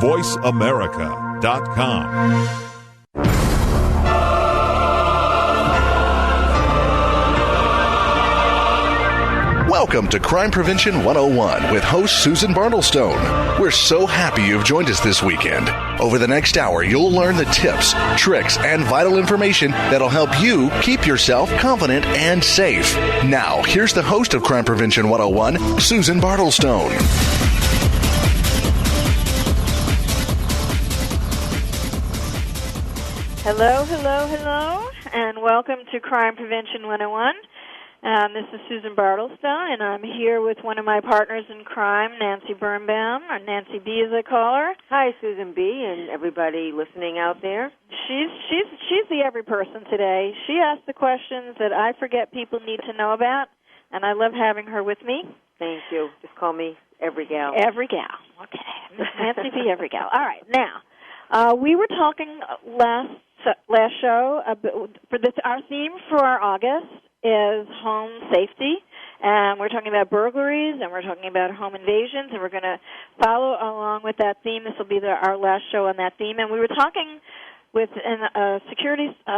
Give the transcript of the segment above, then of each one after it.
voiceamerica.com. Welcome to Crime Prevention 101 with host Susan Bartlestone. We're so happy you've joined us this weekend. Over the next hour, you'll learn the tips, tricks, and vital information that'll help you keep yourself confident and safe. Now, here's the host of Crime Prevention 101, Susan Bartlestone. Hello, and welcome to Crime Prevention 101. This is Susan Bartlestone, and I'm here with one of my partners in crime, Nancy Birnbaum, or Nancy B as I call her. Hi, Susan B, and everybody listening out there. She's the every person today. She asks the questions that I forget people need to know about, and I love having her with me. Thank you. Just call me Every Gal. Every Gal. Okay. Miss Nancy B, Every Gal. All right. Now, we were talking last show about, our theme for August is home safety, and we're talking about burglaries, and we're talking about home invasions, and we're going to follow along with that theme. This will be our last show on that theme, and we were talking with a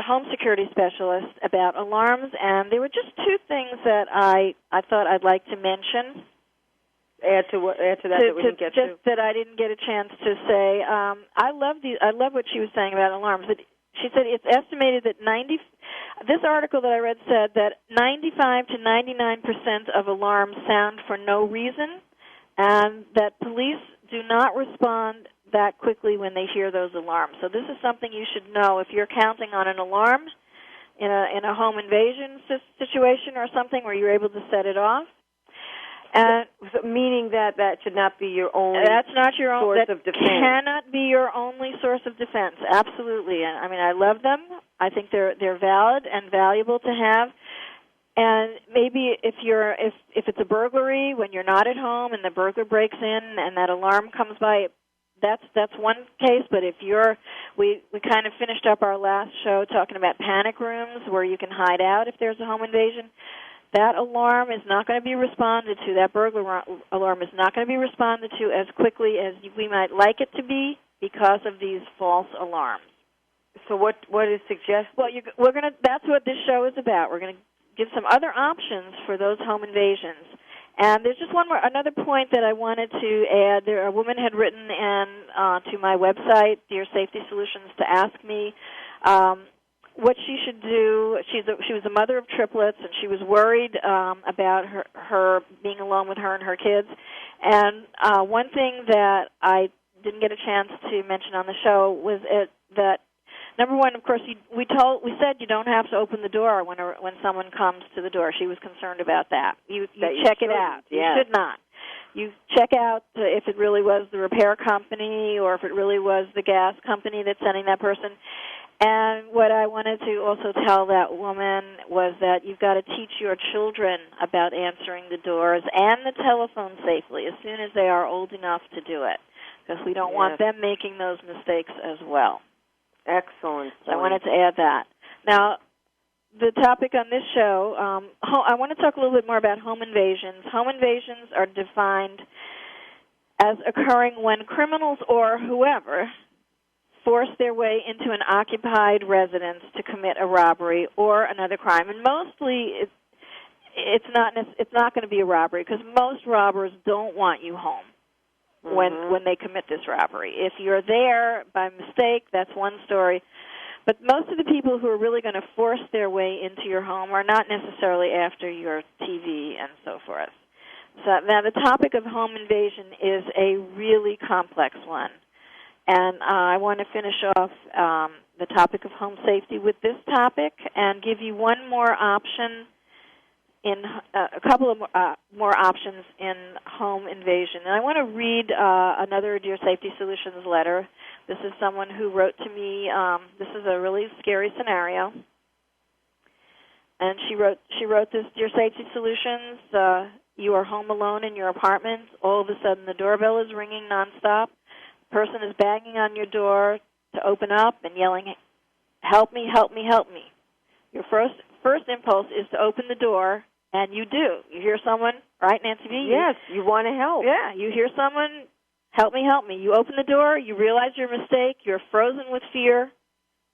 home security specialist about alarms, and there were just two things that I thought I'd like to mention. Add to that we didn't get to. That I didn't get a chance to say. I love what she was saying about alarms. She said it's estimated that this article that I read said that 95 to 99% of alarms sound for no reason, and that police do not respond that quickly when they hear those alarms. So this is something you should know if you're counting on an alarm in a home invasion situation or something where you're able to set it off. And meaning that should not be your only source of defense. Cannot be your only source of defense. Absolutely. And I mean, I love them. I think they're valid and valuable to have. And maybe if it's a burglary when you're not at home and the burglar breaks in and that alarm comes by, that's one case. But if we kind of finished up our last show talking about panic rooms where you can hide out if there's a home invasion. That alarm is not going to be responded to, that burglar alarm is not going to be responded to as quickly as we might like it to be because of these false alarms. So what is suggested? Well, that's what this show is about. We're going to give some other options for those home invasions. And there's just another point that I wanted to add. A woman had written in to my website, Dear Safety Solutions, to ask me what she should do. She was a mother of triplets, and she was worried about her being alone with her and her kids. And one thing that I didn't get a chance to mention on the show was that number one, of course, we said you don't have to open the door when someone comes to the door. She was concerned about that. You check it out. Yes. You should not. You check out if it really was the repair company or if it really was the gas company that's sending that person. And what I wanted to also tell that woman was that you've got to teach your children about answering the doors and the telephone safely as soon as they are old enough to do it, because we don't want them making those mistakes as well. Excellent. So I wanted to add that. Now, the topic on this show, I want to talk a little bit more about home invasions. Home invasions are defined as occurring when criminals or whoever force their way into an occupied residence to commit a robbery or another crime. And mostly it's not going to be a robbery because most robbers don't want you home when they commit this robbery. If you're there by mistake, that's one story. But most of the people who are really going to force their way into your home are not necessarily after your TV and so forth. So now the topic of home invasion is a really complex one. And I want to finish off the topic of home safety with this topic and give you one more option a couple of more options in home invasion. And I want to read another Dear Safety Solutions letter. This is someone who wrote to me. This is a really scary scenario. And she wrote this, Dear Safety Solutions, you are home alone in your apartment. All of a sudden the doorbell is ringing nonstop. The person is banging on your door to open up and yelling, help me, help me, help me. Your first impulse is to open the door, and you do. You hear someone, right, Nancy B? Yes, you want to help. Yeah, you hear someone help me, help me. You open the door, you realize your mistake, you're frozen with fear.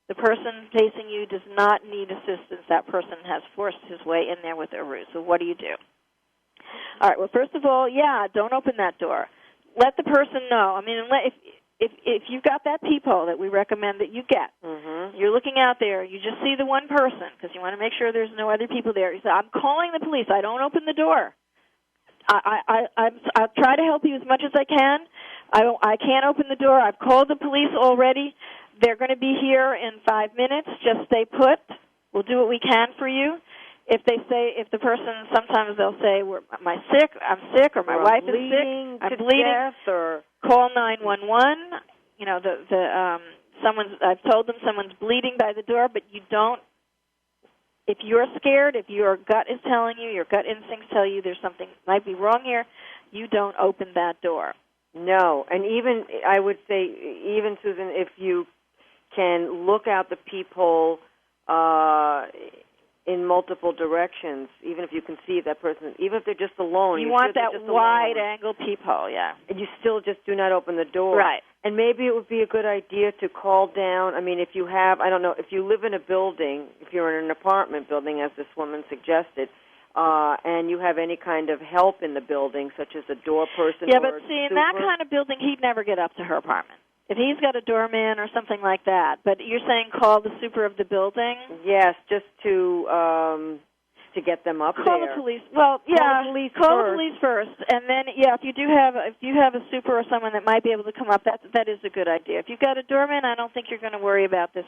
The person facing you does not need assistance. That person has forced his way in there with a ruse. So what do you do? All right, well, first of all, don't open that door. Let the person know. I mean, if you've got that peephole that we recommend that you get, you're looking out there, you just see the one person because you want to make sure there's no other people there. You say, I'm calling the police. I don't open the door. I'll try to help you as much as I can. I can't open the door. I've called the police already. They're going to be here in 5 minutes. Just stay put. We'll do what we can for you. If the person, sometimes they'll say, I'm sick, or my wife is sick, I'm bleeding, or call 911. You know, I've told them someone's bleeding by the door, but you don't. If you're scared, if your gut is telling you, your gut instincts tell you there's something might be wrong here, you don't open that door. No, and even, I would say, even, Susan, if you can look out the peephole in multiple directions, even if you can see that person, even if they're just alone. You want that wide-angle peephole, yeah. And you still just do not open the door. Right. And maybe it would be a good idea to call down. I mean, if you have, I don't know, if you live in a building, if you're in an apartment building, as this woman suggested, and you have any kind of help in the building, such as a door person. Yeah, but see, in that kind of building, he'd never get up to her apartment. If he's got a doorman or something like that. But you're saying call the super of the building? Yes, just to get them up call there. The police. Well, yeah, call the police first, and then if you have a super or someone that might be able to come up, that is a good idea. If you've got a doorman, I don't think you're going to worry about this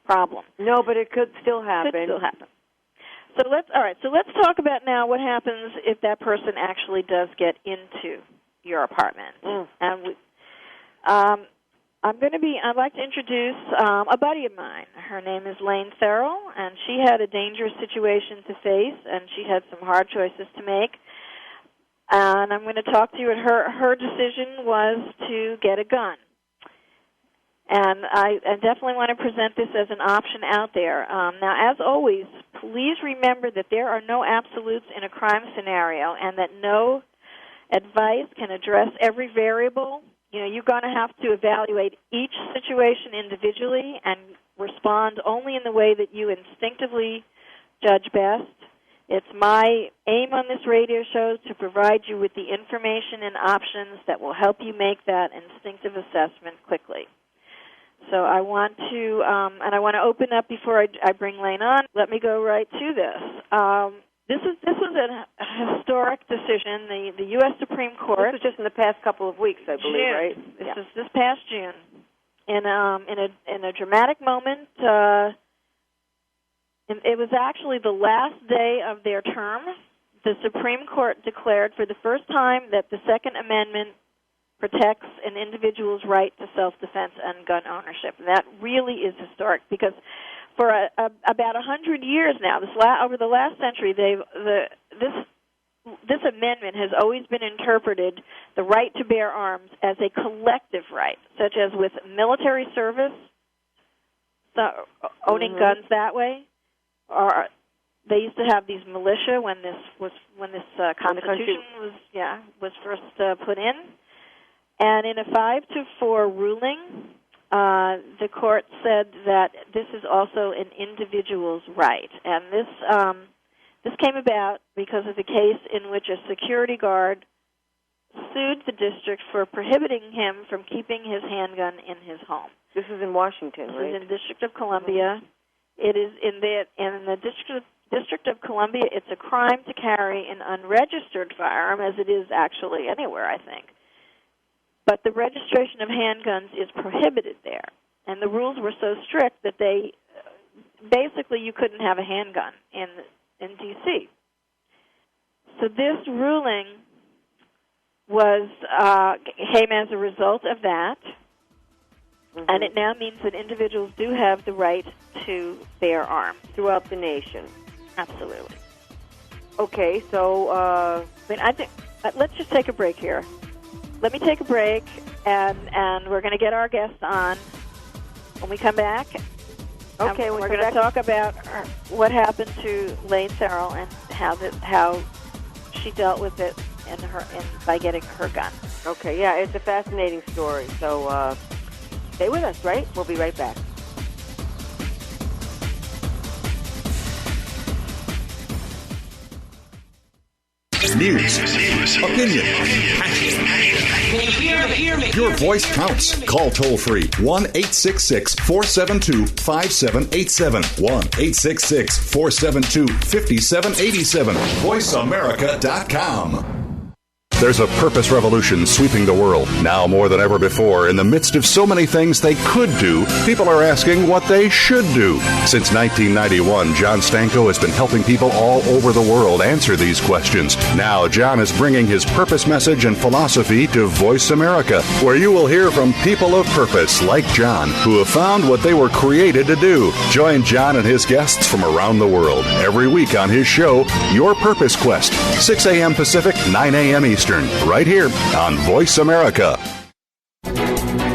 problem. No, but it could still happen. Could still happen. So let's talk about now what happens if that person actually does get into your apartment. And I'd like to introduce a buddy of mine. Her name is Lane Therrell, and she had a dangerous situation to face, and she had some hard choices to make. And I'm going to talk to you. And her decision was to get a gun. And I definitely want to present this as an option out there. Now, as always, please remember that there are no absolutes in a crime scenario, and that no advice can address every variable. You know, you're going to have to evaluate each situation individually and respond only in the way that you instinctively judge best. It's my aim on this radio show to provide you with the information and options that will help you make that instinctive assessment quickly. So I want to open up before I bring Lane on. Let me go right to this. This was a historic decision. The U.S. Supreme Court. This was just in the past couple of weeks, I believe, June. right? This is this past June. In a dramatic moment. It was actually the last day of their term. The Supreme Court declared for the first time that the Second Amendment protects an individual's right to self-defense and gun ownership. And that really is historic because for about 100 years now, over the last century, this amendment has always been interpreted, the right to bear arms, as a collective right, such as with military service, owning guns that way, or they used to have these militia when this Constitution was first put in. And in a 5-4 ruling, the court said that this is also an individual's right. And this came about because of the case in which a security guard sued the district for prohibiting him from keeping his handgun in his home. This is in Washington, right? This is in the District of Columbia. It is in the District of Columbia. It's a crime to carry an unregistered firearm, as it is actually anywhere, I think. But the registration of handguns is prohibited there, and the rules were so strict that basically you couldn't have a handgun in D.C. So this ruling came as a result of that, and it now means that individuals do have the right to bear arms throughout the nation. Absolutely. Okay, so I think let's just take a break here. Let me take a break, and we're going to get our guest on when we come back. Okay, we're going to talk about what happened to Lane Therrell and how she dealt with it by getting her gun. Okay, yeah, it's a fascinating story. So stay with us, right? We'll be right back. News, opinion, your voice counts. Call toll-free 1-866-472-5787. 1-866-472-5787. VoiceAmerica.com. There's a purpose revolution sweeping the world. Now more than ever before, in the midst of so many things they could do, people are asking what they should do. Since 1991, John Stanko has been helping people all over the world answer these questions. Now, John is bringing his purpose message and philosophy to Voice America, where you will hear from people of purpose like John, who have found what they were created to do. Join John and his guests from around the world every week on his show, Your Purpose Quest, 6 a.m. Pacific, 9 a.m. Eastern. Right here on Voice America.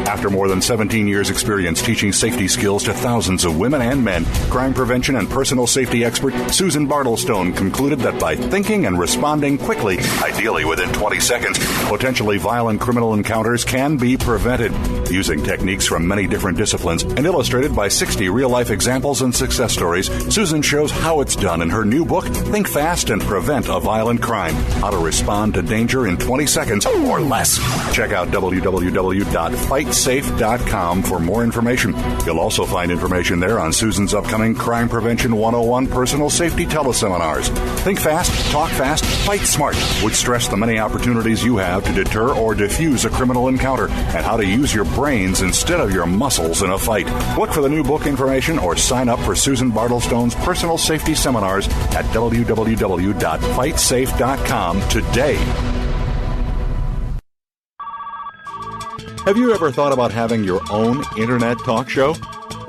After more than 17 years' experience teaching safety skills to thousands of women and men, crime prevention and personal safety expert Susan Bartlestone concluded that by thinking and responding quickly, ideally within 20 seconds, potentially violent criminal encounters can be prevented. Using techniques from many different disciplines and illustrated by 60 real-life examples and success stories, Susan shows how it's done in her new book, Think Fast and Prevent a Violent Crime, How to Respond to Danger in 20 Seconds or Less. Check out www.fightsafe.com for more information. You'll also find information there on Susan's upcoming Crime Prevention 101 personal safety teleseminars. Think fast, talk fast, fight smart, which stress the many opportunities you have to deter or defuse a criminal encounter and how to use your brains instead of your muscles in a fight. Look for the new book information or sign up for Susan Bartlestone's personal safety seminars at www.fightsafe.com today. Have you ever thought about having your own internet talk show?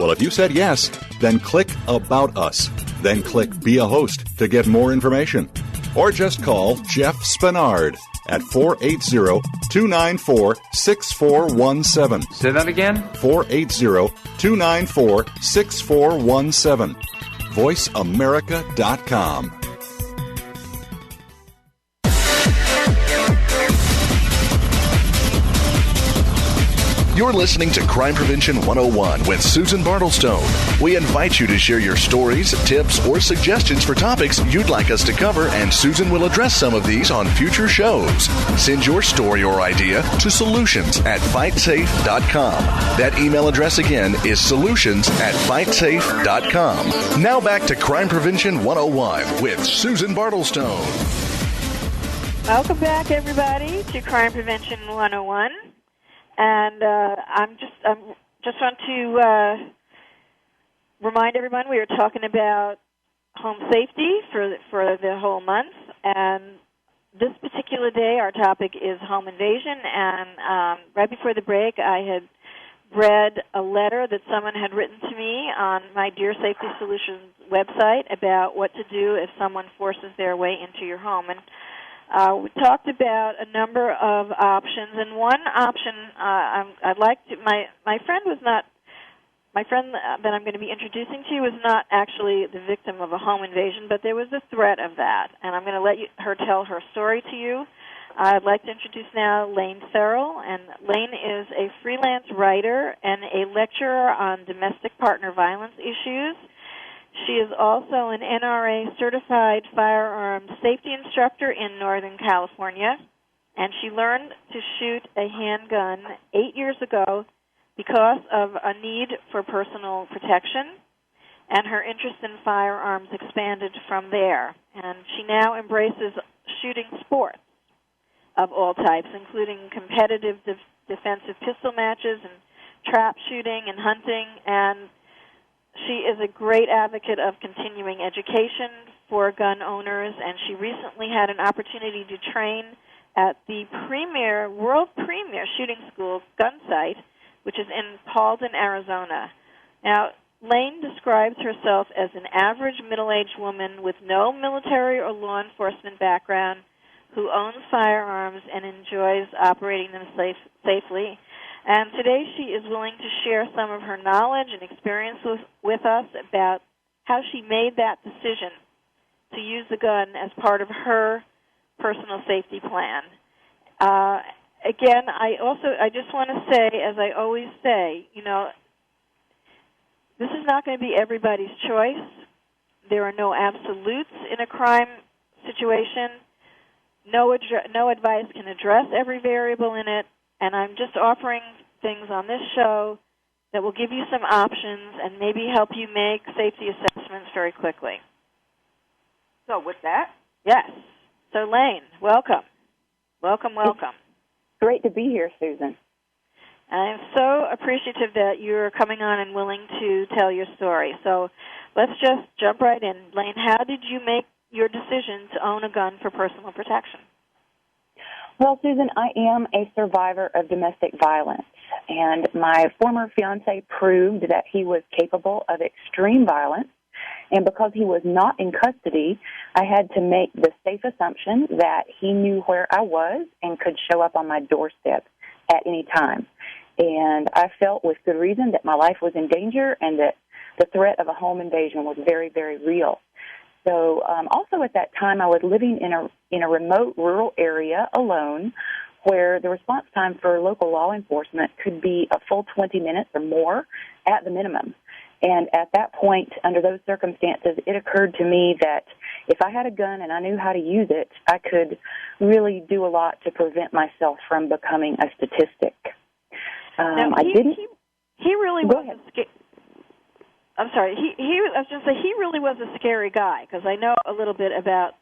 Well, if you said yes, then click About Us. Then click Be a Host to get more information. Or just call Jeff Spinard at 480-294-6417. Say that again? 480-294-6417. VoiceAmerica.com. You're listening to Crime Prevention 101 with Susan Bartlestone. We invite you to share your stories, tips, or suggestions for topics you'd like us to cover, and Susan will address some of these on future shows. Send your story or idea to solutions@fightsafe.com. That email address again is solutions@fightsafe.com. Now back to Crime Prevention 101 with Susan Bartlestone. Welcome back, everybody, to Crime Prevention 101. And I just want to remind everyone we are talking about home safety for the whole month. And this particular day, our topic is home invasion. And right before the break, I had read a letter that someone had written to me on my Dear Safety Solutions website about what to do if someone forces their way into your home. And we talked about a number of options, and one option I'd like to. My friend that I'm going to be introducing to you was not actually the victim of a home invasion, but there was a threat of that, and I'm going to let her tell her story to you. I'd like to introduce now Lane Therrell, and Lane is a freelance writer and a lecturer on domestic partner violence issues. She is also an NRA-Certified firearms safety instructor in Northern California, and she learned to shoot a handgun 8 years ago because of a need for personal protection, and her interest in firearms expanded from there. And she now embraces shooting sports of all types, including competitive defensive pistol matches and trap shooting and hunting, and she is a great advocate of continuing education for gun owners, and she recently had an opportunity to train at the world premier shooting school gun site, which is in Paulden, Arizona. Now, Lane describes herself as an average middle-aged woman with no military or law enforcement background who owns firearms and enjoys operating them safely. And today she is willing to share some of her knowledge and experience with us about how she made that decision to use the gun as part of her personal safety plan. again, I just want to say, as I always say, this is not going to be everybody's choice. There are no absolutes in a crime situation. No advice can address every variable in it, and I'm just offering things on this show that will give you some options and maybe help you make safety assessments very quickly. So with that? Yes. So, Lane, welcome. Welcome. It's great to be here, Susan. I'm so appreciative that you're coming on and willing to tell your story. So let's just jump right in. Lane, how did you make your decision to own a gun for personal protection? Well, Susan, I am a survivor of domestic violence, and my former fiancé proved that he was capable of extreme violence, and because he was not in custody, I had to make the safe assumption that he knew where I was and could show up on my doorstep at any time. And I felt with good reason that my life was in danger and that the threat of a home invasion was very, very real. So also at that time, I was living in a remote rural area alone where the response time for local law enforcement could be a full 20 minutes or more at the minimum. And at that point, under those circumstances, it occurred to me that if I had a gun and I knew how to use it, I could really do a lot to prevent myself from becoming a statistic. Now, I didn't. He really Go was ahead. I'm sorry. I was going to say he really was a scary guy because I know a little bit about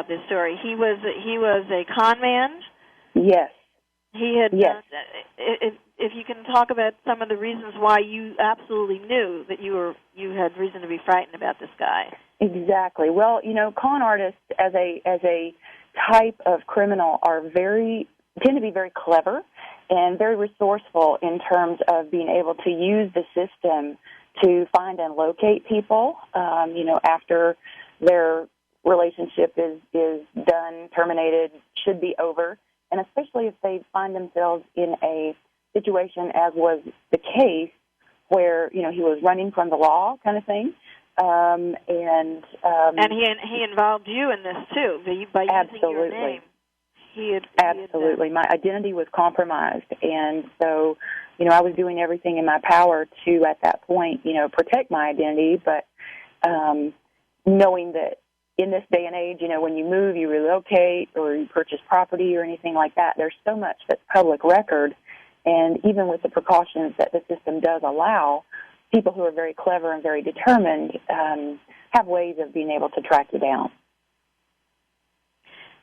this story. He was a con man. Yes. He had. Yes. If you can talk about some of the reasons why you absolutely knew that you had reason to be frightened about this guy. Exactly. Well, con artists as a type of criminal tend to be very clever and very resourceful in terms of being able to use the system to find and locate people, after their relationship is done, terminated, should be over, and especially if they find themselves in a situation, as was the case, where, he was running from the law kind of thing. And he involved you in this, too, by using your name. Absolutely. My identity was compromised, and so, I was doing everything in my power to, at that point, protect my identity, but knowing that in this day and age, when you move, you relocate, or you purchase property or anything like that, there's so much that's public record, and even with the precautions that the system does allow, people who are very clever and very determined have ways of being able to track you down.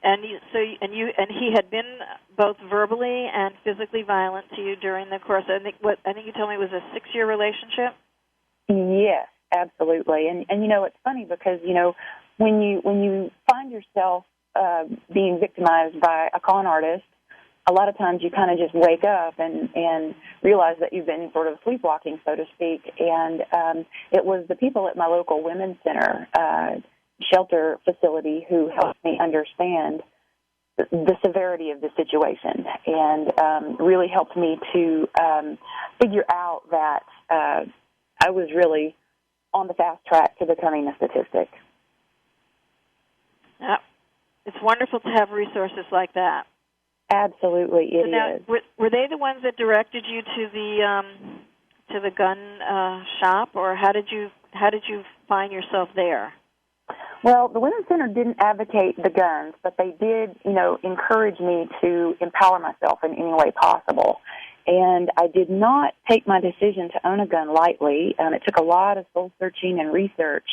And he had been both verbally and physically violent to you during the course. I think you told me it was a 6-year relationship. Yes, absolutely. And it's funny because when you find yourself being victimized by a con artist, a lot of times you kind of just wake up and realize that you've been sort of sleepwalking, so to speak. And it was the people at my local women's center shelter facility who helped me understand the severity of the situation and really helped me to figure out that I was really on the fast track to becoming a statistic. Yeah. It's wonderful to have resources like that. Absolutely, it is. Were they the ones that directed you to the gun shop, or how did you find yourself there? Well, the Women's Center didn't advocate the guns, but they did, encourage me to empower myself in any way possible. And I did not take my decision to own a gun lightly. It took a lot of soul-searching and research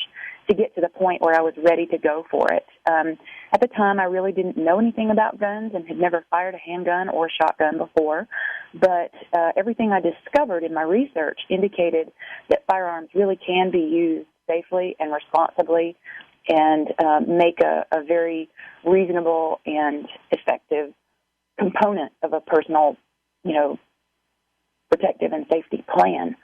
to get to the point where I was ready to go for it. At the time, I really didn't know anything about guns and had never fired a handgun or a shotgun before. But everything I discovered in my research indicated that firearms really can be used safely and responsibly and make a very reasonable and effective component of a personal, protective and safety plan.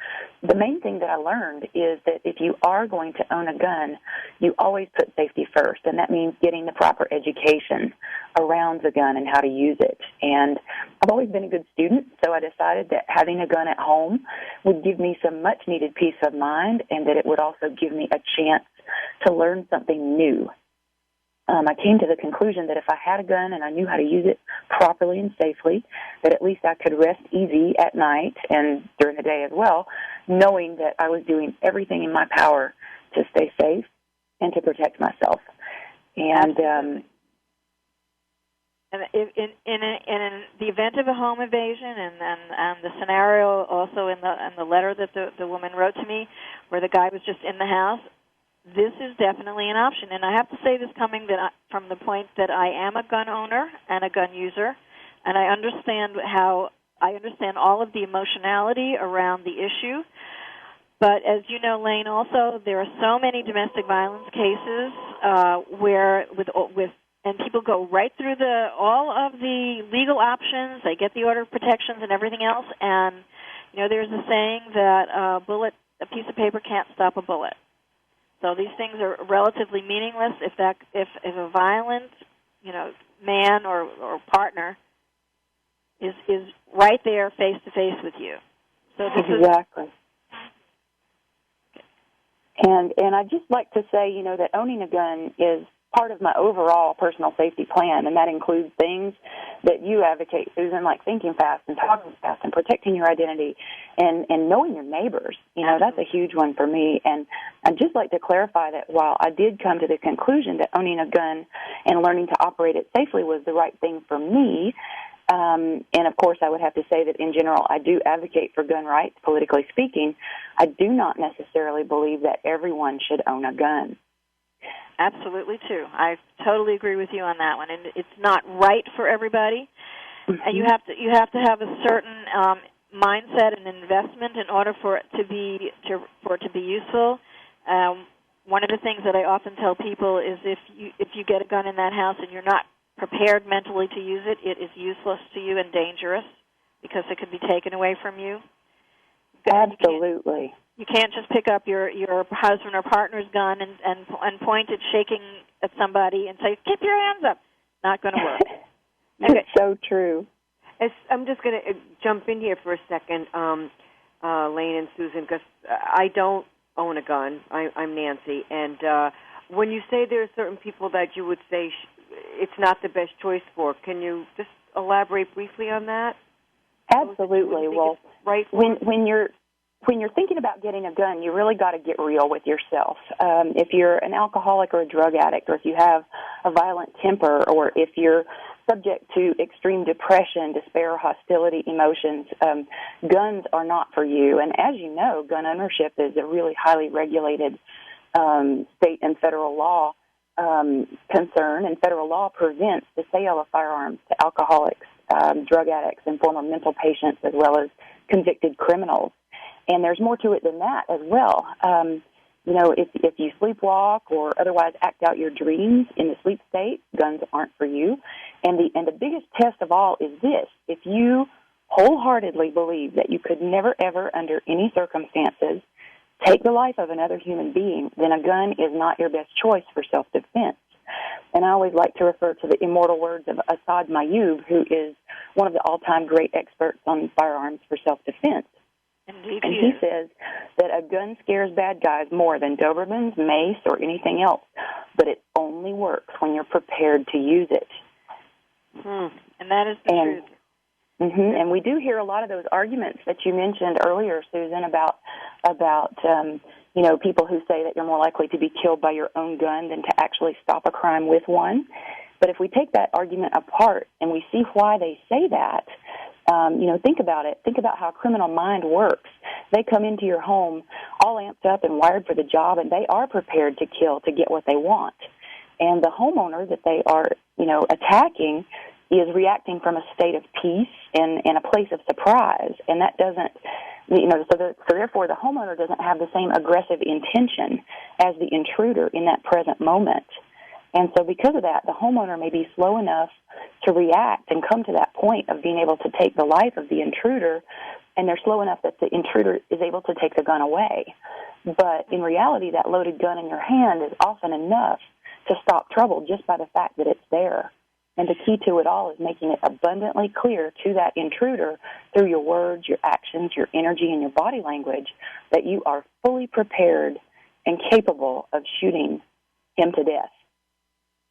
The main thing that I learned is that if you are going to own a gun, you always put safety first, and that means getting the proper education around the gun and how to use it. And I've always been a good student, so I decided that having a gun at home would give me some much-needed peace of mind and that it would also give me a chance to learn something new. I came to the conclusion that if I had a gun and I knew how to use it properly and safely, that at least I could rest easy at night and during the day as well, knowing that I was doing everything in my power to stay safe and to protect myself. And in the event of a home invasion, and the scenario also in the letter that the woman wrote to me, where the guy was just in the house, this is definitely an option. And I have to say this coming from the point that I am a gun owner and a gun user, and I understand all of the emotionality around the issue. But as you know, Lane, also there are so many domestic violence cases where and people go right through all of the legal options. They get the order of protections and everything else. And there's a saying that a piece of paper can't stop a bullet. So these things are relatively meaningless if a violent, man or partner is right there face to face with you. So this exactly. And I'd just like to say, that owning a gun is part of my overall personal safety plan, and that includes things that you advocate, Susan, like thinking fast and talking fast and protecting your identity and knowing your neighbors. That's a huge one for me. And I'd just like to clarify that while I did come to the conclusion that owning a gun and learning to operate it safely was the right thing for me, and of course I would have to say that in general I do advocate for gun rights, politically speaking, I do not necessarily believe that everyone should own a gun. Absolutely, too. I totally agree with you on that one. And it's not right for everybody. Mm-hmm. And you have to have a certain mindset and investment in order for it to be useful. One of the things that I often tell people is if you get a gun in that house and you're not prepared mentally to use it, it is useless to you and dangerous because it can be taken away from you. Absolutely. You can't just pick up your husband or partner's gun and point it shaking at somebody and say, keep your hands up. Not going to work. It's so true. I'm just going to jump in here for a second, Lane and Susan, because I don't own a gun. I'm Nancy. And when you say there are certain people that you would say it's not the best choice for, can you just elaborate briefly on that? Absolutely. Well, right when you're thinking about getting a gun, you really got to get real with yourself. If you're an alcoholic or a drug addict, or if you have a violent temper, or if you're subject to extreme depression, despair, hostility, emotions, guns are not for you. And as you know, gun ownership is a really highly regulated state and federal law concern, and federal law prevents the sale of firearms to alcoholics, drug addicts, and former mental patients, as well as convicted criminals. And there's more to it than that as well. If you sleepwalk or otherwise act out your dreams in the sleep state, guns aren't for you. And the biggest test of all is this: if you wholeheartedly believe that you could never, ever, under any circumstances, take the life of another human being, then a gun is not your best choice for self-defense. And I always like to refer to the immortal words of Asad Mayoub, who is one of the all-time great experts on firearms for self-defense. Indeed, and he says that a gun scares bad guys more than Dobermans, mace, or anything else, but it only works when you're prepared to use it. And that is the truth. Mm-hmm, and we do hear a lot of those arguments that you mentioned earlier, Susan, about people who say that you're more likely to be killed by your own gun than to actually stop a crime with one. But if we take that argument apart and we see why they say that, think about it. Think about how a criminal mind works. They come into your home all amped up and wired for the job, and they are prepared to kill to get what they want. And the homeowner that they are, attacking is reacting from a state of peace and a place of surprise. And that doesn't, so therefore the homeowner doesn't have the same aggressive intention as the intruder in that present moment. And so because of that, the homeowner may be slow enough to react and come to that point of being able to take the life of the intruder, and they're slow enough that the intruder is able to take the gun away. But in reality, that loaded gun in your hand is often enough to stop trouble just by the fact that it's there. And the key to it all is making it abundantly clear to that intruder through your words, your actions, your energy, and your body language that you are fully prepared and capable of shooting him to death.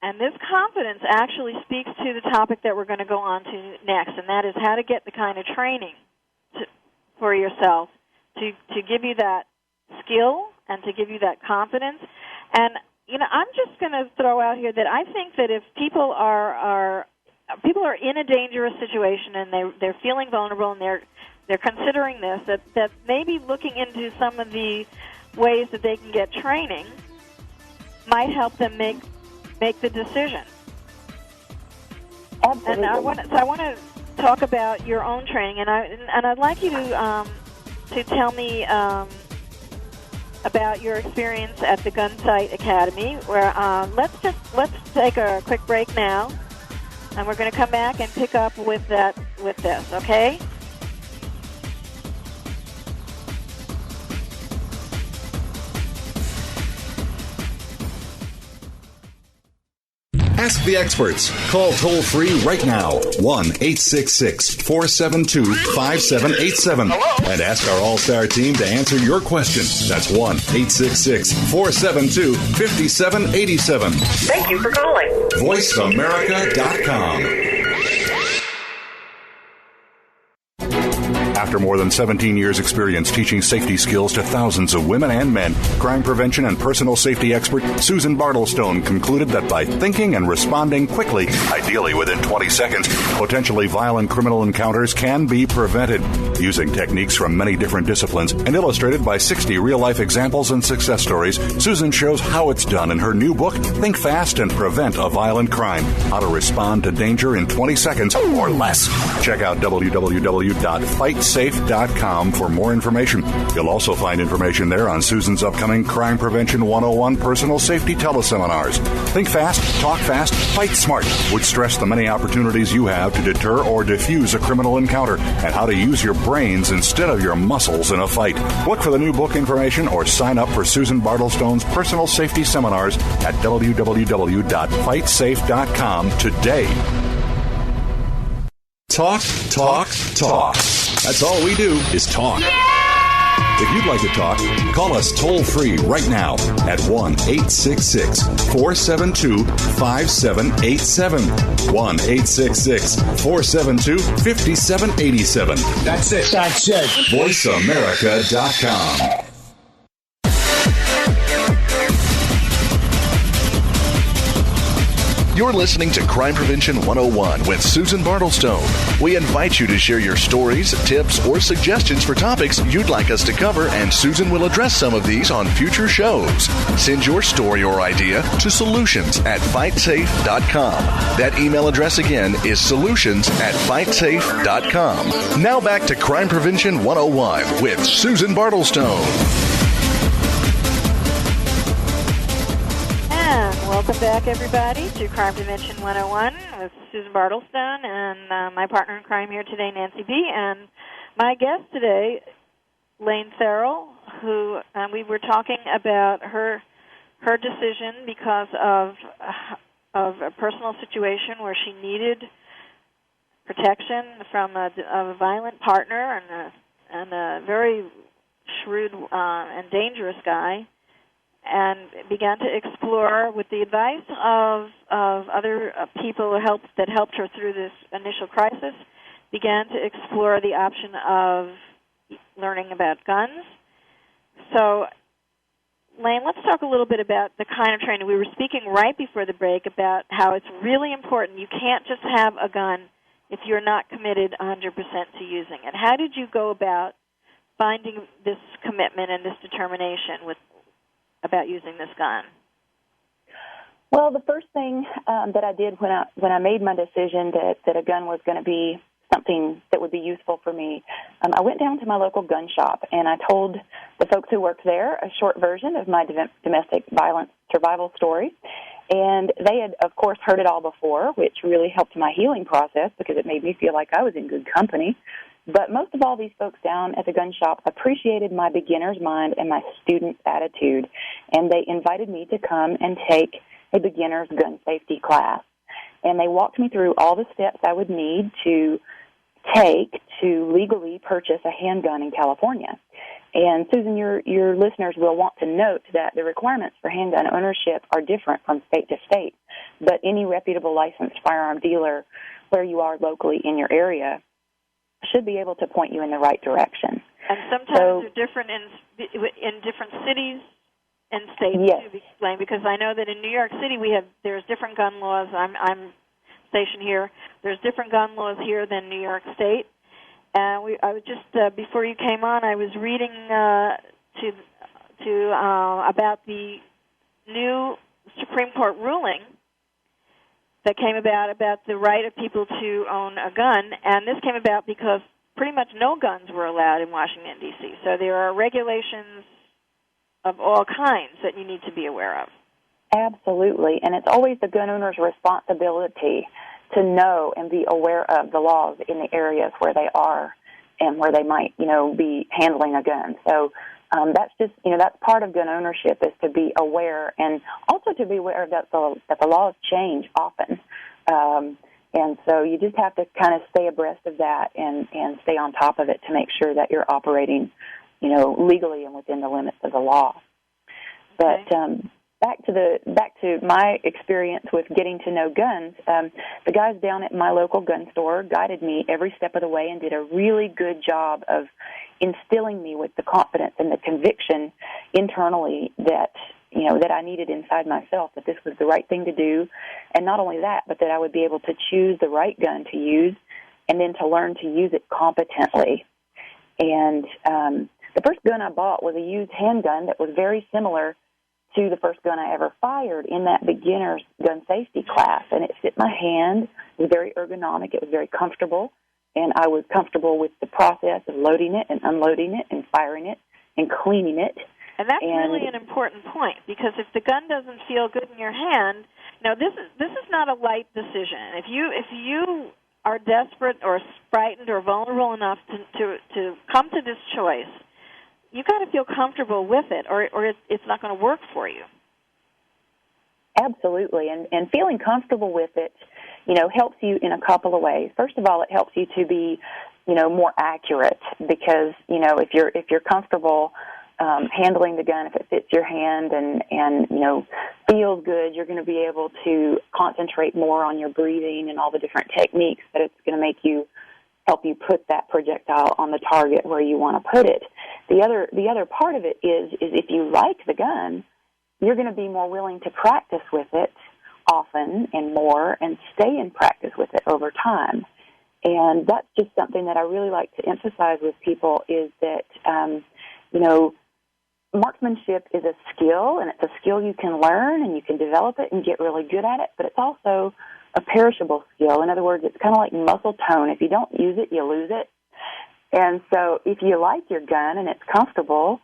And this confidence actually speaks to the topic that we're going to go on to next, and that is how to get the kind of training for yourself to give you that skill and to give you that confidence. And, I'm just going to throw out here that I think that if people are in a dangerous situation and they're feeling vulnerable and they're considering this, that maybe looking into some of the ways that they can get training might help them make the decision. Absolutely. And I want to talk about your own training, and I'd like you to tell me about your experience at the Gun Sight Academy. Where let's take a quick break now, and we're going to come back and pick up with this. Okay? Ask the experts. Call toll-free right now, 1-866-472-5787. And ask our all-star team to answer your question. That's 1-866-472-5787. Thank you for calling. VoiceAmerica.com. After more than 17 years' experience teaching safety skills to thousands of women and men, crime prevention and personal safety expert Susan Bartlestone concluded that by thinking and responding quickly, ideally within 20 seconds, potentially violent criminal encounters can be prevented. Using techniques from many different disciplines and illustrated by 60 real-life examples and success stories, Susan shows how it's done in her new book, Think Fast and Prevent a Violent Crime, How to Respond to Danger in 20 Seconds or Less. Check out www.fightsafe.com for more information. You'll also find information there on Susan's upcoming Crime Prevention 101 personal safety teleseminars. Think fast, talk fast, fight smart would stress the many opportunities you have to deter or defuse a criminal encounter and how to use your brains instead of your muscles in a fight. Look for the new book information or sign up for Susan Bartlestone's personal safety seminars at www.fightsafe.com today. Talk, talk, talk. That's all we do is talk. If you'd like to talk, call us toll-free right now at 1-866-472-5787. 1-866-472-5787. That's it. VoiceAmerica.com. You're listening to Crime Prevention 101 with Susan Bartlestone. We invite you to share your stories, tips, or suggestions for topics you'd like us to cover, and Susan will address some of these on future shows. Send your story or idea to solutions@fightsafe.com. That email address again is solutions@fightsafe.com. Now back to Crime Prevention 101 with Susan Bartlestone. Welcome back, everybody, to Crime Prevention 101 with Susan Bartlestone and my partner in crime here today, Nancy B., and my guest today, Lane Therrell, who we were talking about her decision because of a personal situation where she needed protection from a violent partner and a very shrewd and dangerous guy, and began to explore, with the advice of other people that helped her through this initial crisis, began to explore the option of learning about guns. So, Lane, let's talk a little bit about the kind of training. We were speaking right before the break about how it's really important. You can't just have a gun if you're not committed 100% to using it. How did you go about finding this commitment and this determination about using this gun? Well, the first thing that I did when I made my decision that a gun was going to be something that would be useful for me, I went down to my local gun shop and I told the folks who worked there a short version of my domestic violence survival story. And they had, of course, heard it all before, which really helped my healing process because it made me feel like I was in good company. But most of all, these folks down at the gun shop appreciated my beginner's mind and my student's attitude, and they invited me to come and take a beginner's gun safety class. And they walked me through all the steps I would need to take to legally purchase a handgun in California. And, Susan, your listeners will want to note that the requirements for handgun ownership are different from state to state. but any reputable licensed firearm dealer where you are locally in your area should be able to point you in the right direction. And sometimes they're different in different cities and states, yes. to explain, because I know that in New York City there's different gun laws. I'm stationed here. There's different gun laws here than New York State. I was just before you came on, I was reading about the new Supreme Court ruling that came about the right of people to own a gun, and this came about because pretty much no guns were allowed in Washington, D.C. So there are regulations of all kinds that you need to be aware of. Absolutely, and it's always the gun owner's responsibility to know and be aware of the laws in the areas where they are and where they might, be handling a gun. So that's just, that's part of gun ownership, is to be aware, and also to be aware that the laws change often. And so you just have to kind of stay abreast of that and stay on top of it to make sure that you're operating, legally and within the limits of the law. But back to my experience with getting to know guns, the guys down at my local gun store guided me every step of the way and did a really good job of instilling me with the confidence and the conviction internally that I needed inside myself, that this was the right thing to do. And not only that, but that I would be able to choose the right gun to use and then to learn to use it competently. And the first gun I bought was a used handgun that was very similar to the first gun I ever fired in that beginner's gun safety class. And it fit my hand. It was very ergonomic. It was very comfortable. And I was comfortable with the process of loading it and unloading it and firing it and cleaning it. And that's really an important point, because if the gun doesn't feel good in your hand, this is not a light decision. If you are desperate or frightened or vulnerable enough to come to this choice, you've got to feel comfortable with it, or it's not going to work for you. Absolutely, and feeling comfortable with it, helps you in a couple of ways. First of all, it helps you to be, more accurate, because if you're comfortable handling the gun, if it fits your hand and feels good, you're going to be able to concentrate more on your breathing and all the different techniques that it's going to help you put that projectile on the target where you want to put it. The other part of it is if you like the gun, you're going to be more willing to practice with it often and more and stay in practice with it over time. And that's just something that I really like to emphasize with people, is that, marksmanship is a skill, and it's a skill you can learn and you can develop it and get really good at it, but it's also a perishable skill. In other words, it's kind of like muscle tone. If you don't use it, you lose it. And so if you like your gun and it's comfortable,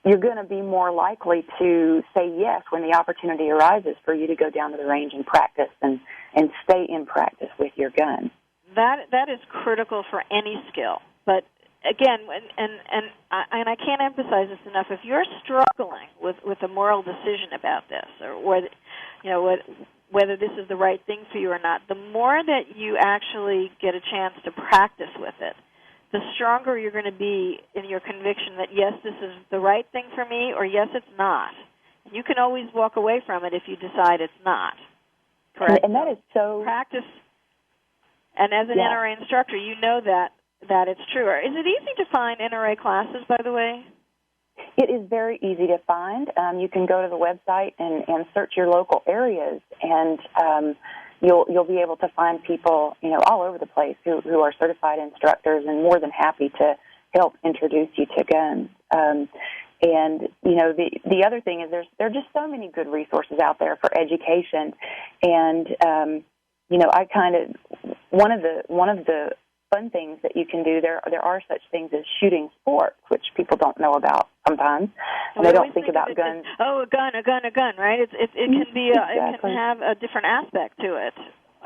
you're going to be more likely to say yes when the opportunity arises for you to go down to the range and practice and stay in practice with your gun. That is critical for any skill. But again, and I can't emphasize this enough, if you're struggling with a moral decision about this, or whether this is the right thing for you or not, the more that you actually get a chance to practice with it, the stronger you're going to be in your conviction that, yes, this is the right thing for me, or yes, it's not. And you can always walk away from it if you decide it's not. Correct? And that is so... Practice, and as an NRA instructor, you know that it's true. Is it easy to find NRA classes, by the way? It is very easy to find. You can go to the website and search your local areas, and you'll be able to find people, all over the place who are certified instructors and more than happy to help introduce you to guns. And the other thing is there are just so many good resources out there for education, and I kind of one of the fun things that you can do, there are such things as shooting sports, which people don't know about sometimes, and they don't think about guns. A gun, right? It can be it can have a different aspect to it.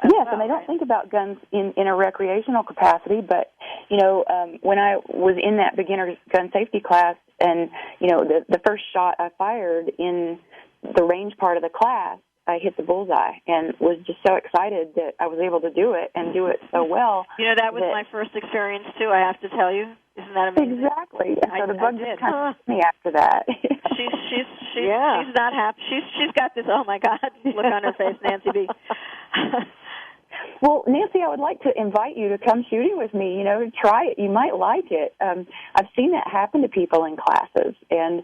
Yes, and they don't think about guns in a recreational capacity, but when I was in that beginner gun safety class, and the first shot I fired in the range part of the class, I hit the bullseye and was just so excited that I was able to do it and do it so well. You know, that was my first experience, too, I have to tell you. Isn't that amazing? Exactly. So the bug just kind of hit me after that. She's not happy. She's got this, oh, my God, look on her face, Nancy B. Well, Nancy, I would like to invite you to come shooting with me. You know, try it. You might like it. I've seen that happen to people in classes, and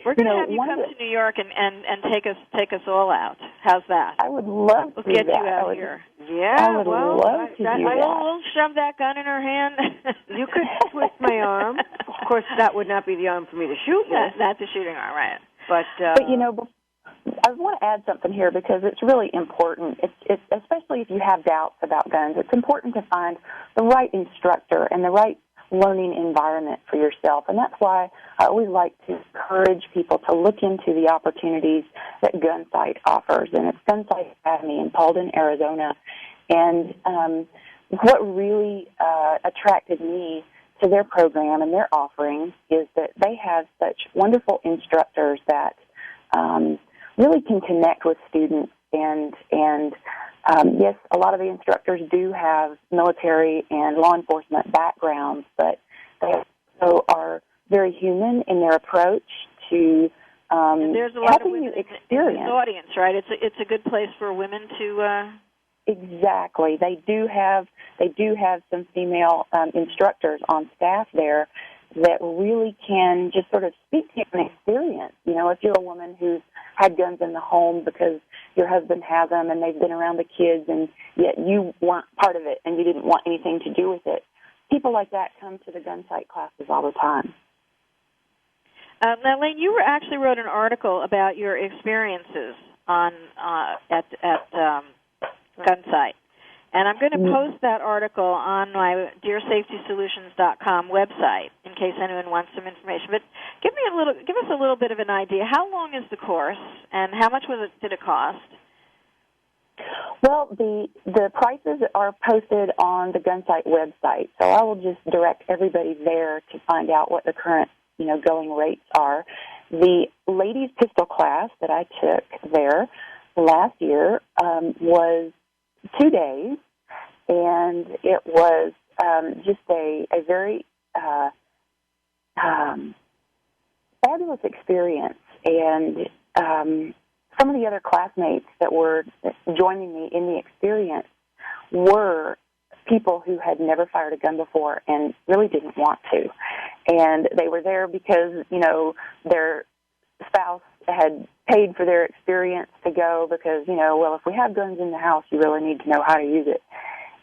we're going to have you come to New York and take us all out. How's that? I would love to We'll get do that. you out here. Yeah, I would love to do that. We'll shove that gun in her hand. You could twist my arm. Of course, that would not be the arm for me to shoot with. That's the shooting arm, right? But you know, I want to add something here because it's really important. It's especially if you have doubts about guns. It's important to find the right instructor and the right learning environment for yourself, and that's why I always like to encourage people to look into the opportunities that Gunsight offers, and it's Gunsight Academy in Paulden, Arizona. And what really attracted me to their program and their offerings is that they have such wonderful instructors that really can connect with students, and yes, a lot of the instructors do have military and law enforcement backgrounds, but they also are very human in their approach to and there's a lot of women you experience. In this audience, right? It's a good place for women to. Exactly, they do have some female instructors on staff there that really can just sort of speak to an experience. You know, if you're a woman who's had guns in the home because your husband has them and they've been around the kids and yet you weren't part of it and you didn't want anything to do with it, people like that come to the Gunsight classes all the time. Now, Lane, you actually wrote an article about your experiences on at Gunsight. And I'm going to post that article on my DearSafetySolutions.com website in case anyone wants some information. But give us a little bit of an idea. How long is the course, and how much did it cost? Well, the prices are posted on the Gunsight website, so I will just direct everybody there to find out what the current going rates are. The ladies pistol class that I took there last year was 2 days, and it was just a very fabulous experience. And some of the other classmates that were joining me in the experience were people who had never fired a gun before and really didn't want to. And they were there because, their spouse had paid for their experience to go because, well, if we have guns in the house, you really need to know how to use it.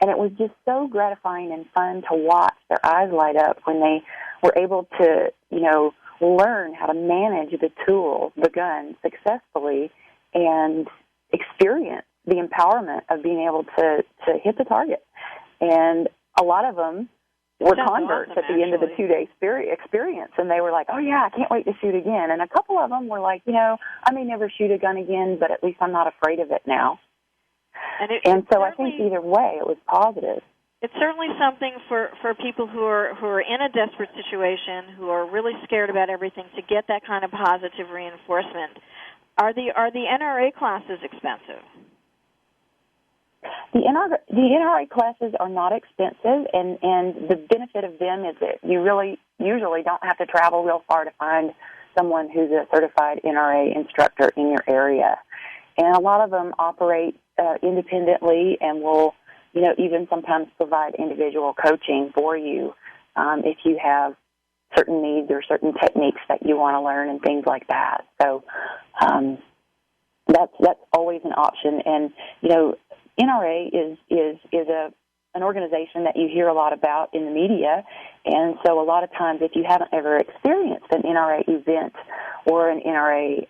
And it was just so gratifying and fun to watch their eyes light up when they were able to, learn how to manage the tools, the gun, successfully and experience the empowerment of being able to hit the target. And a lot of them were converts at the end of the 2-day experience, and they were like, oh, yeah, I can't wait to shoot again. And a couple of them were like, I may never shoot a gun again, but at least I'm not afraid of it now. And so I think either way it was positive. It's certainly something for people who are in a desperate situation, who are really scared about everything, to get that kind of positive reinforcement. Are the NRA classes expensive? The NRA classes are not expensive, and the benefit of them is that you really usually don't have to travel real far to find someone who's a certified NRA instructor in your area. And a lot of them operate independently and will, even sometimes provide individual coaching for you if you have certain needs or certain techniques that you want to learn and things like that. So that's always an option. And, NRA is an organization that you hear a lot about in the media, and so a lot of times if you haven't ever experienced an NRA event or an NRA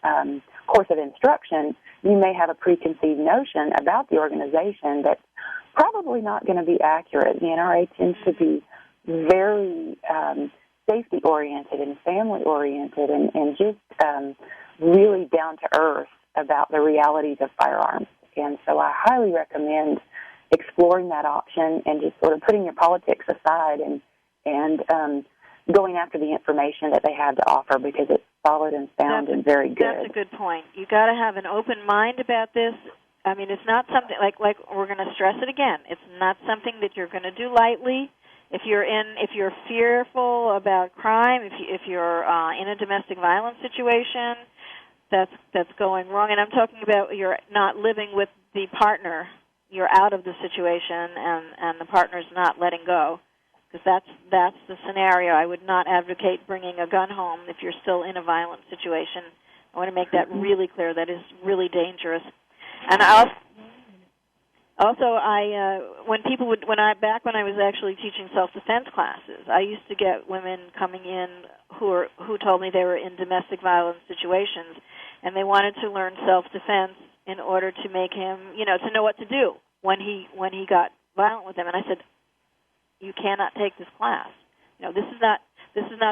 course of instruction, you may have a preconceived notion about the organization that's probably not going to be accurate. The NRA tends to be very safety-oriented and family-oriented and just really down-to-earth about the realities of firearms. And so I highly recommend exploring that option and just sort of putting your politics aside and going after the information that they have to offer because it's solid and sound and very good. That's a good point. You got to have an open mind about this. I mean, it's not something like we're going to stress it again. It's not something that you're going to do lightly. If you're fearful about crime, if you're in a domestic violence situation, that's going wrong. And I'm talking about you're not living with the partner. You're out of the situation, and the partner's not letting go. Because that's the scenario. I would not advocate bringing a gun home if you're still in a violent situation. I want to make that really clear. That is really dangerous. And also, when I was actually teaching self-defense classes, I used to get women coming in who told me they were in domestic violence situations, and they wanted to learn self-defense in order to make him, to know what to do when he got violent with them. And I said, you cannot take this class. This is not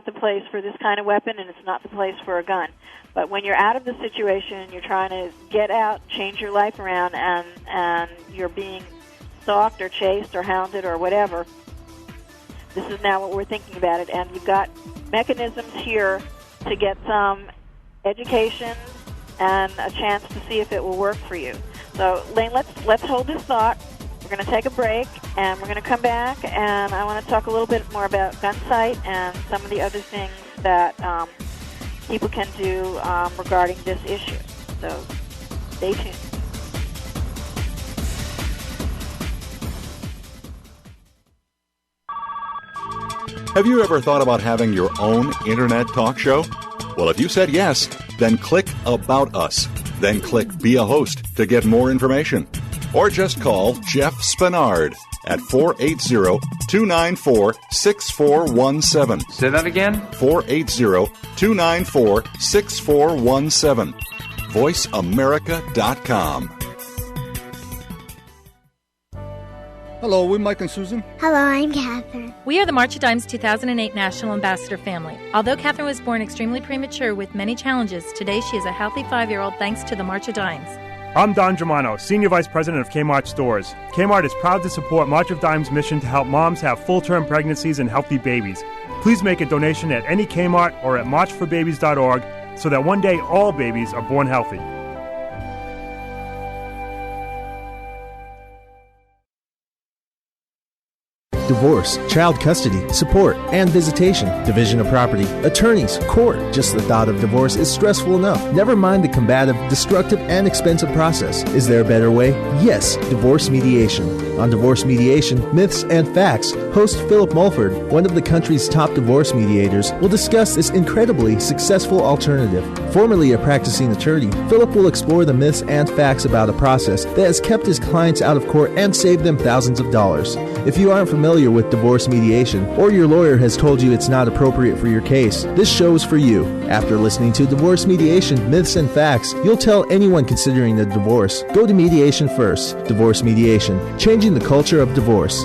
the place for this kind of weapon, and it's not the place for a gun. But when you're out of the situation and you're trying to get out, change your life around, and you're being stalked or chased or hounded or whatever, this is now what we're thinking about it. And you've got mechanisms here to get some education and a chance to see if it will work for you. So, Lane, let's hold this thought. We're going to take a break, and we're going to come back, and I want to talk a little bit more about gun sight and some of the other things that people can do regarding this issue. So stay tuned. Have you ever thought about having your own internet talk show? Well, if you said yes, then click About Us. Then click Be a Host to get more information. Or just call Jeff Spinard at 480-294-6417. Say that again? 480-294-6417. VoiceAmerica.com. Hello, we're Mike and Susan. Hello, I'm Catherine. We are the March of Dimes 2008 National Ambassador family. Although Catherine was born extremely premature with many challenges, today she is a healthy 5-year-old thanks to the March of Dimes. I'm Don Germano, Senior Vice President of Kmart Stores. Kmart is proud to support March of Dimes' mission to help moms have full-term pregnancies and healthy babies. Please make a donation at any Kmart or at marchforbabies.org so that one day all babies are born healthy. Divorce, child custody, support, and visitation, division of property, attorneys, court. Just the thought of divorce is stressful enough. Never mind the combative, destructive, and expensive process. Is there a better way? Yes, divorce mediation. On Divorce Mediation, Myths and Facts, host Philip Mulford, one of the country's top divorce mediators, will discuss this incredibly successful alternative. Formerly a practicing attorney, Philip will explore the myths and facts about a process that has kept his clients out of court and saved them thousands of dollars. If you aren't familiar with divorce mediation, or your lawyer has told you it's not appropriate for your case, this show is for you. After listening to Divorce Mediation, Myths and Facts, you'll tell anyone considering a divorce, go to mediation first. Divorce Mediation, changing the culture of divorce.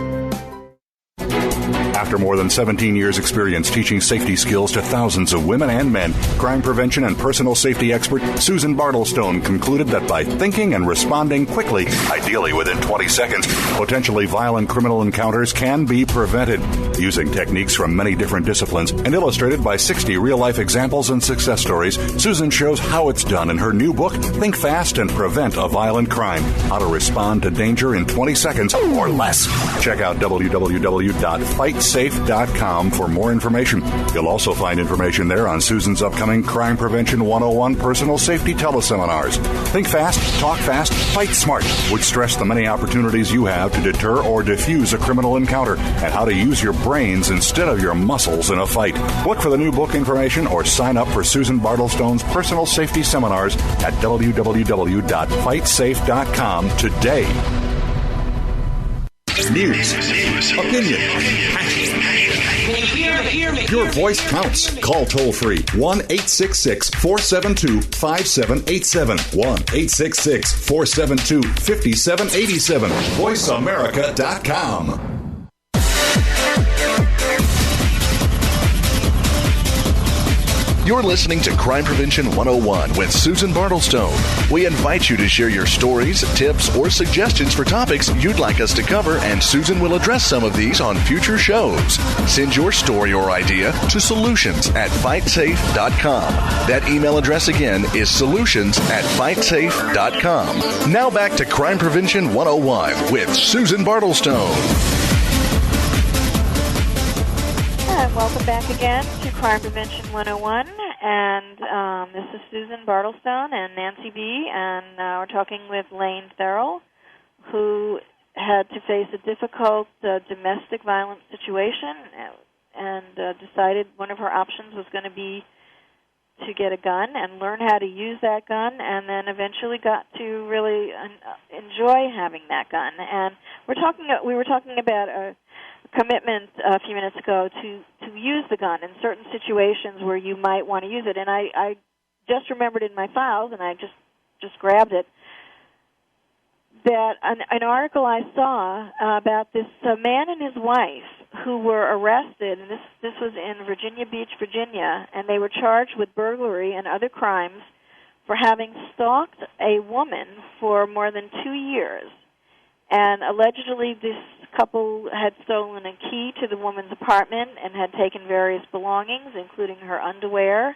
After more than 17 years' experience teaching safety skills to thousands of women and men, crime prevention and personal safety expert Susan Bartlestone concluded that by thinking and responding quickly, ideally within 20 seconds, potentially violent criminal encounters can be prevented. Using techniques from many different disciplines and illustrated by 60 real-life examples and success stories, Susan shows how it's done in her new book, Think Fast and Prevent a Violent Crime, How to Respond to Danger in 20 Seconds or Less. Check out www.fightsafe.com for more information. You'll also find information there on Susan's upcoming Crime Prevention 101 personal safety teleseminars. Think fast, talk fast, fight smart, which stress the many opportunities you have to deter or defuse a criminal encounter and how to use your brains instead of your muscles in a fight. Look for the new book information or sign up for Susan Bartlestone's personal safety seminars at www.fightsafe.com today. News, opinion, your voice counts. Call toll-free 1-866-472-5787. 1-866-472-5787. VoiceAmerica.com. You're listening to Crime Prevention 101 with Susan Bartlestone. We invite you to share your stories, tips, or suggestions for topics you'd like us to cover, and Susan will address some of these on future shows. Send your story or idea to solutions@fightsafe.com. That email address again is solutions@fightsafe.com. Now back to Crime Prevention 101 with Susan Bartlestone. And welcome back again to Crime Prevention 101, and this is Susan Bartlestone and Nancy B., and we're talking with Lane Therrell, who had to face a difficult domestic violence situation and decided one of her options was going to be to get a gun and learn how to use that gun, and then eventually got to really enjoy having that gun. And we were talking about a commitment a few minutes ago to use the gun in certain situations where you might want to use it. And I just remembered in my files, and I just grabbed it, that an article I saw about this man and his wife who were arrested, and this was in Virginia Beach, Virginia, and they were charged with burglary and other crimes for having stalked a woman for more than 2 years. And allegedly this couple had stolen a key to the woman's apartment and had taken various belongings, including her underwear.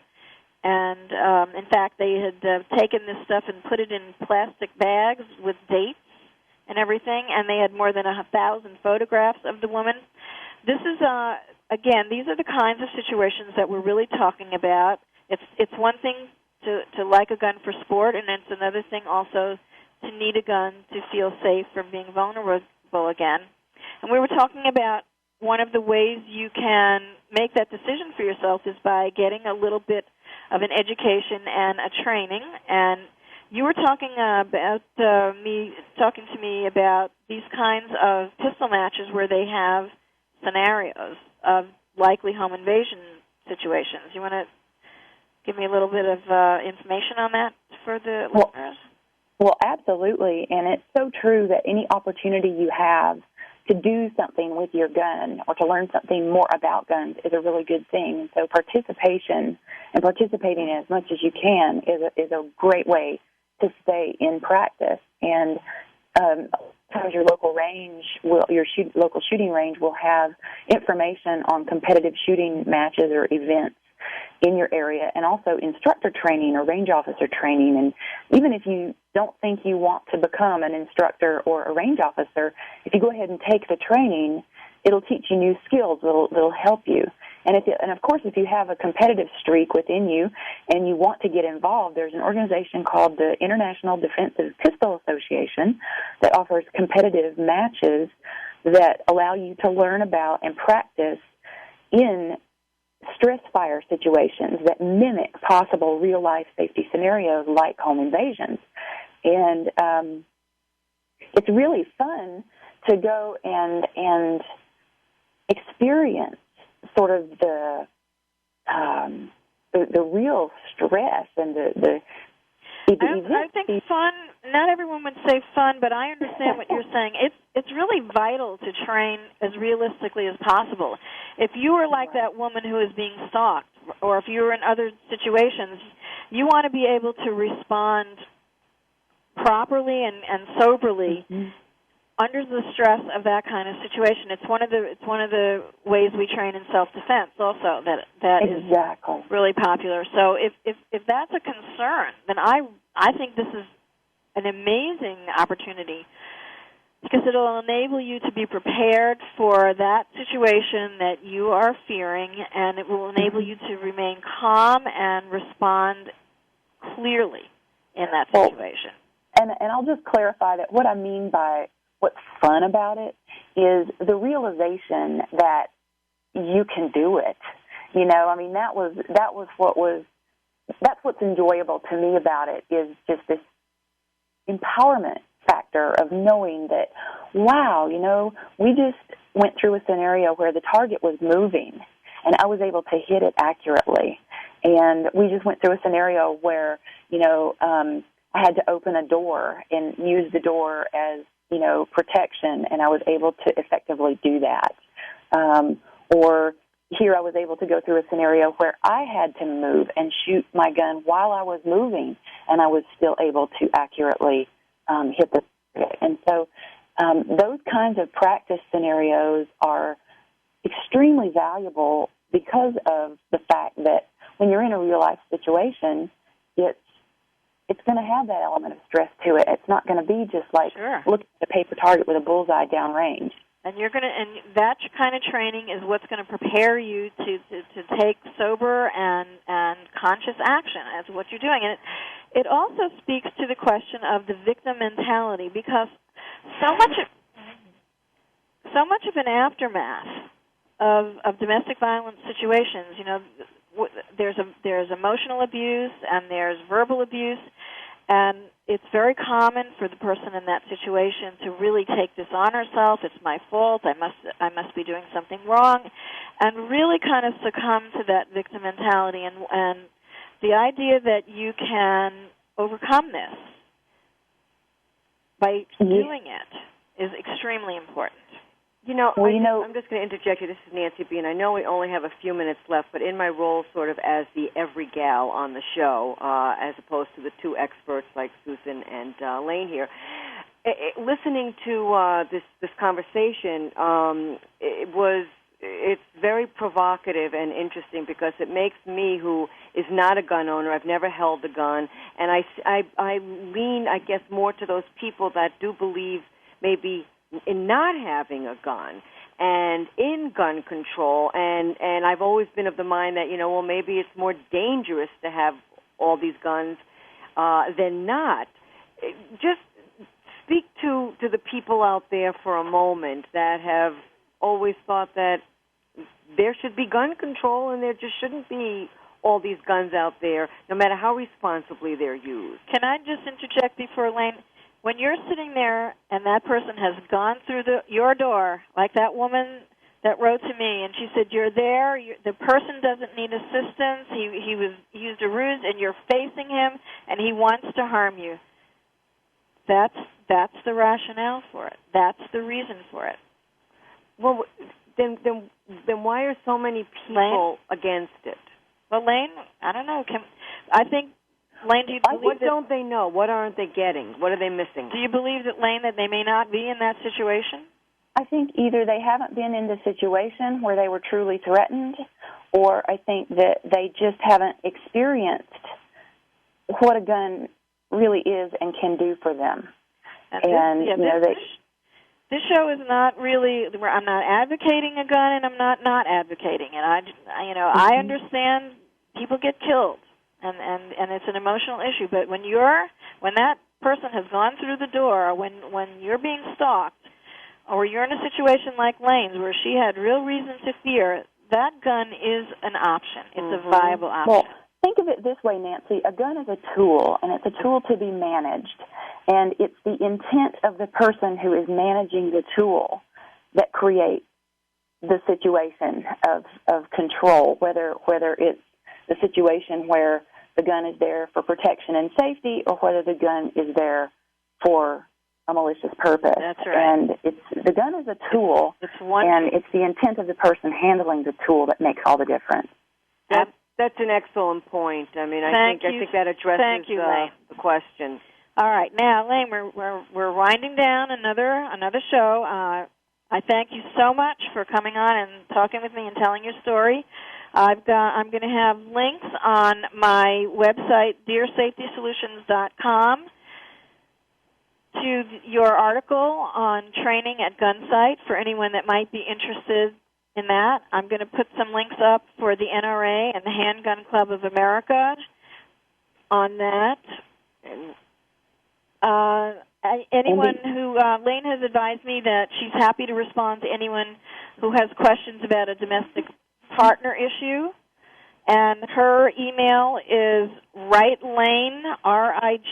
And, in fact, they had taken this stuff and put it in plastic bags with dates and everything, and they had more than 1,000 photographs of the woman. This is, again, these are the kinds of situations that we're really talking about. It's one thing to like a gun for sport, and it's another thing also to need a gun to feel safe from being vulnerable again. And we were talking about one of the ways you can make that decision for yourself is by getting a little bit of an education and a training. And you were talking about talking to me about these kinds of pistol matches where they have scenarios of likely home invasion situations. You want to give me a little bit of information on that for the listeners? Well, absolutely, and it's so true that any opportunity you have to do something with your gun or to learn something more about guns is a really good thing. And so participating as much as you can is a great way to stay in practice. And sometimes your local local shooting range will have information on competitive shooting matches or events in your area, and also instructor training or range officer training. And even if you don't think you want to become an instructor or a range officer, if you go ahead and take the training, it'll teach you new skills that'll help you. And of course, if you have a competitive streak within you and you want to get involved, there's an organization called the International Defensive Pistol Association that offers competitive matches that allow you to learn about and practice in stress fire situations that mimic possible real-life safety scenarios like home invasions. And it's really fun to go and experience sort of the real stress and the I think fun, not everyone would say fun, but I understand what you're saying. It's really vital to train as realistically as possible. If you were like that woman who is being stalked, or if you were in other situations, you want to be able to respond properly and soberly under the stress of that kind of situation. It's one of the ways we train in self-defense also that exactly. is really popular. So if that's a concern, then I think this is an amazing opportunity, because it will enable you to be prepared for that situation that you are fearing, and it will enable you to remain calm and respond clearly in that situation. And I'll just clarify that what I mean by what's fun about it is the realization that you can do it. You know, I mean, that's what's enjoyable to me about it, is just this empowerment factor of knowing that, wow, you know, we just went through a scenario where the target was moving and I was able to hit it accurately. And we just went through a scenario where, you know, I had to open a door and use the door as, you know, protection, and I was able to effectively do that. Or, here I was able to go through a scenario where I had to move and shoot my gun while I was moving, and I was still able to accurately hit the target. And so those kinds of practice scenarios are extremely valuable because of the fact that when you're in a real-life situation, it's going to have that element of stress to it. It's not going to be just like looking at a paper target with a bullseye downrange. And and that kind of training is what's going to prepare you to take sober and conscious action as what you're doing. And it also speaks to the question of the victim mentality, because so much of an aftermath of domestic violence situations, there's emotional abuse and there's verbal abuse, and it's very common for the person in that situation to really take this on herself. It's my fault. I must be doing something wrong, and really kind of succumb to that victim mentality. And the idea that you can overcome this by doing it is extremely important. I'm just going to interject here. This is Nancy B., and I know we only have a few minutes left, but in my role sort of as the every gal on the show, as opposed to the two experts like Susan and Lane here, listening to this conversation, it's very provocative and interesting, because it makes me, who is not a gun owner, I've never held a gun, and I lean, I guess, more to those people that do believe maybe in not having a gun and in gun control, and I've always been of the mind that, maybe it's more dangerous to have all these guns than not. Just speak to the people out there for a moment that have always thought that there should be gun control and there just shouldn't be all these guns out there, no matter how responsibly they're used. Can I just interject before Lane? When you're sitting there and that person has gone through your door, like that woman that wrote to me, and she said, you're there, the person doesn't need assistance, he used a ruse, and you're facing him, and he wants to harm you. That's the rationale for it. That's the reason for it. Well, then why are so many people against it? Well, Lane, I don't know. I think, Lane, do you believe what don't they know? What aren't they getting? What are they missing? Do you believe that, Lane, that they may not be in that situation? I think either they haven't been in the situation where they were truly threatened, or I think that they just haven't experienced what a gun really is and can do for them. This show is not really. I'm not advocating a gun, and I'm not advocating it. I understand people get killed, and it's an emotional issue. But when that person has gone through the door, or when you're being stalked, or you're in a situation like Lane's where she had real reason to fear, that gun is an option. It's a viable option. Well, think of it this way, Nancy. A gun is a tool, and it's a tool to be managed. And it's the intent of the person who is managing the tool that creates the situation of control, whether it's the situation where the gun is there for protection and safety, or whether the gun is there for a malicious purpose. That's right. And the gun is a tool, and it's the intent of the person handling the tool that makes all the difference. That's an excellent point. I mean, I think that addresses the question. All right, now, Lane, we're winding down another show. I thank you so much for coming on and talking with me and telling your story. I'm going to have links on my website, dearsafetysolutions.com, to your article on training at Gunsight for anyone that might be interested in that. I'm going to put some links up for the NRA and the Handgun Club of America on that. Anyone who, Lane has advised me that she's happy to respond to anyone who has questions about a domestic partner issue. And her email is rightlane, RIGHTLANE,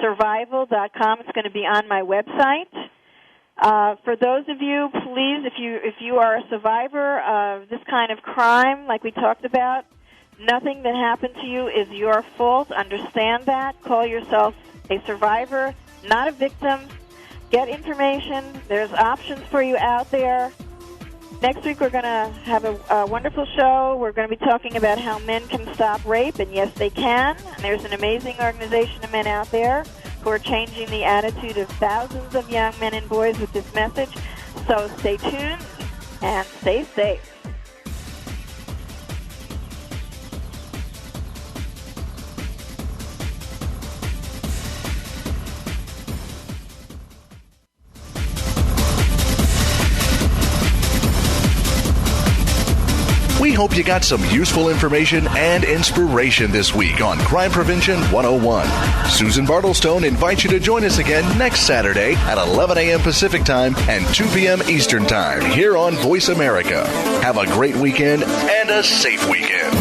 survival.com. It's going to be on my website. For those of you, please, if you are a survivor of this kind of crime, like we talked about, nothing that happened to you is your fault. Understand that. Call yourself a survivor, not a victim. Get information. There's options for you out there. Next week we're going to have a wonderful show. We're going to be talking about how men can stop rape, and yes, they can. And there's an amazing organization of men out there who are changing the attitude of thousands of young men and boys with this message. So stay tuned and stay safe. We hope you got some useful information and inspiration this week on Crime Prevention 101. Susan Bartlestone invites you to join us again next Saturday at 11 a.m. Pacific Time and 2 p.m. Eastern Time here on Voice America. Have a great weekend and a safe weekend.